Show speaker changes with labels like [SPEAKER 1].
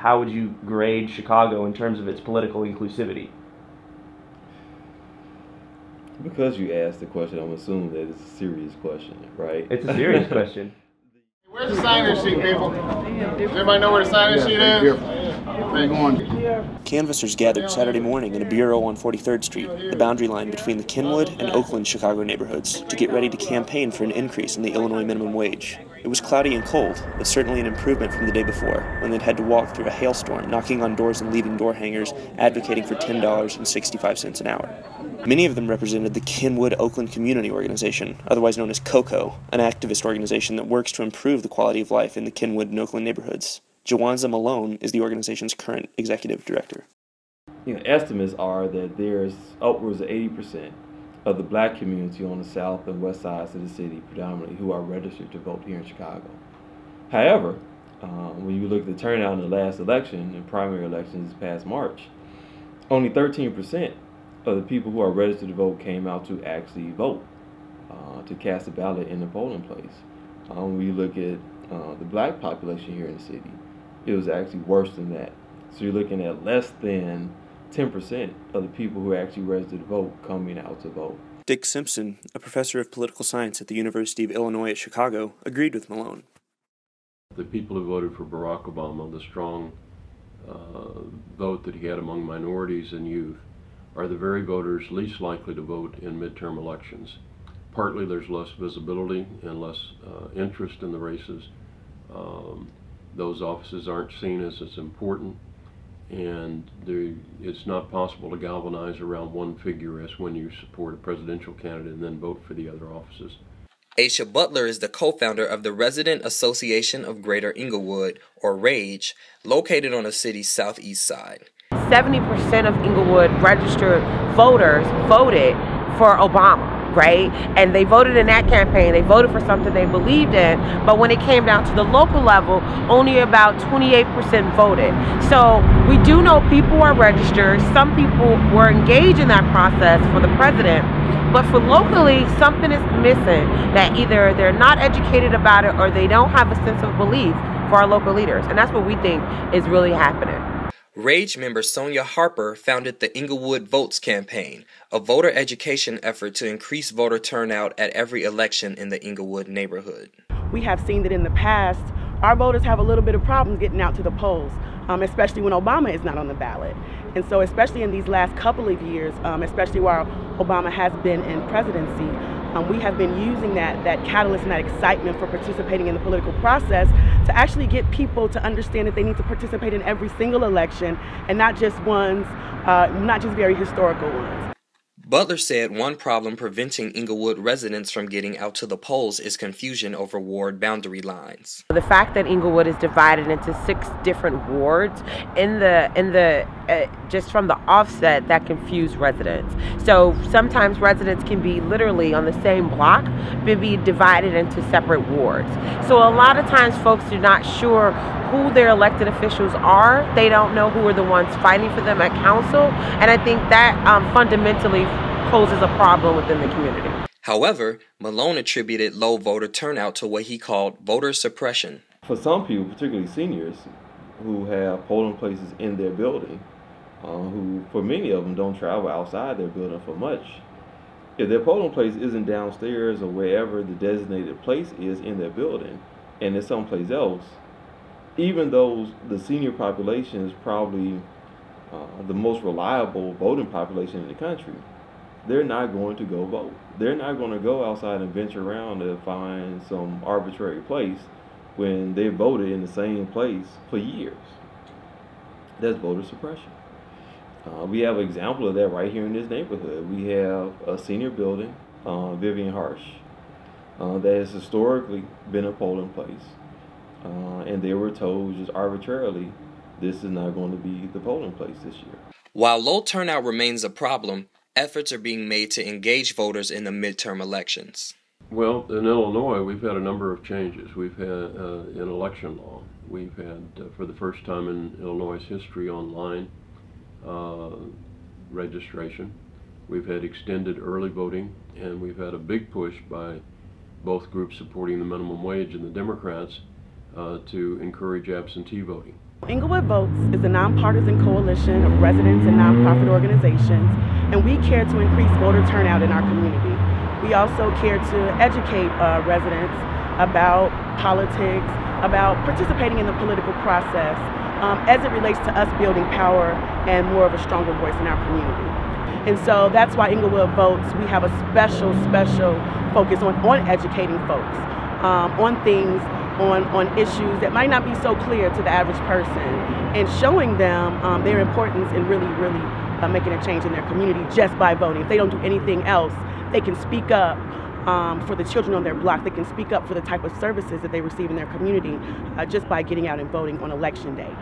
[SPEAKER 1] how would you grade Chicago in terms of its political inclusivity?
[SPEAKER 2] Because you asked the question, I'm assuming that it's a serious question, right?
[SPEAKER 1] It's a serious question.
[SPEAKER 3] Where's the sign-in sheet, people? Does anybody know where the sign-in sheet is? Where you going?
[SPEAKER 4] Canvassers gathered Saturday morning in a bureau on 43rd Street, the boundary line between the Kenwood and Oakland Chicago neighborhoods, to get ready to campaign for an increase in the Illinois minimum wage. It was cloudy and cold, but certainly an improvement from the day before, when they'd had to walk through a hailstorm, knocking on doors and leaving door hangers, advocating for $10.65 an hour. Many of them represented the Kenwood Oakland Community Organization, otherwise known as COCO, an activist organization that works to improve the quality of life in the Kenwood and Oakland neighborhoods. Jawanza Malone is the organization's current executive director.
[SPEAKER 2] Estimates are that there's upwards of 80% of the black community on the south and west sides of the city predominantly who are registered to vote here in Chicago. However, when you look at the turnout in the last election, the primary elections this past March, only 13% of the people who are registered to vote came out to actually vote, to cast a ballot in the polling place. When you look at the black population here in the city, it was actually worse than that. So you're looking at less than 10% of the people who actually registered to vote coming out to vote.
[SPEAKER 4] Dick Simpson, a professor of political science at the University of Illinois at Chicago, agreed with Malone.
[SPEAKER 5] The people who voted for Barack Obama, the strong vote that he had among minorities and youth, are the very voters least likely to vote in midterm elections. Partly there's less visibility and less interest in the races. Those offices aren't seen as important, and it's not possible to galvanize around one figure as when you support a presidential candidate and then vote for the other offices.
[SPEAKER 6] Aisha Butler is the co-founder of the Resident Association of Greater Inglewood, or RAGE, located on the city's southeast side.
[SPEAKER 7] 70% of Inglewood registered voters voted for Obama, right? And they voted in that campaign. They voted for something they believed in. But when it came down to the local level, only about 28% voted. So we do know people are registered. Some people were engaged in that process for the president. But for locally, something is missing, that either they're not educated about it or they don't have a sense of belief for our local leaders. And that's what we think is really happening.
[SPEAKER 6] RAGE member Sonia Harper founded the Inglewood Votes campaign, a voter education effort to increase voter turnout at every election in the Inglewood neighborhood.
[SPEAKER 8] We have seen that in the past, our voters have a little bit of problems getting out to the polls, especially when Obama is not on the ballot. And so especially in these last couple of years, especially while Obama has been in presidency, we have been using that catalyst and that excitement for participating in the political process to actually get people to understand that they need to participate in every single election and not just ones, not just very historical ones.
[SPEAKER 6] Butler said one problem preventing Inglewood residents from getting out to the polls is confusion over ward boundary lines.
[SPEAKER 7] The fact that Inglewood is divided into 6 different wards just from the offset, that confuse residents. So sometimes residents can be literally on the same block but be divided into separate wards. So a lot of times folks are not sure who their elected officials are. They don't know who are the ones fighting for them at council, and I think that fundamentally poses a problem within the community.
[SPEAKER 6] However, Malone attributed low voter turnout to what he called voter suppression.
[SPEAKER 2] For some people, particularly seniors, who have polling places in their building, who for many of them don't travel outside their building for much, if their polling place isn't downstairs or wherever the designated place is in their building, and it's someplace else, even though the senior population is probably the most reliable voting population in the country, they're not going to go vote. They're not going to go outside and venture around to find some arbitrary place when they voted in the same place for years. That's voter suppression. We have an example of that right here in this neighborhood. We have a senior building, Vivian Harsh, that has historically been a polling place. And they were told just arbitrarily, this is not going to be the polling place this year.
[SPEAKER 6] While low turnout remains a problem, efforts are being made to engage voters in the midterm elections.
[SPEAKER 5] Well, in Illinois, we've had a number of changes. We've had in election law. We've had, for the first time in Illinois' history, online registration. We've had extended early voting, and we've had a big push by both groups supporting the minimum wage and the Democrats to encourage absentee voting.
[SPEAKER 8] Inglewood Votes is a nonpartisan coalition of residents and nonprofit organizations, and we care to increase voter turnout in our community. We also care to educate residents about politics, about participating in the political process as it relates to us building power and more of a stronger voice in our community. And so that's why Inglewood Votes, we have a special focus on educating folks on things, on issues that might not be so clear to the average person, and showing them their importance in really making a change in their community just by voting. If they don't do anything else, they can speak up for the children on their block. They can speak up for the type of services that they receive in their community just by getting out and voting on election day.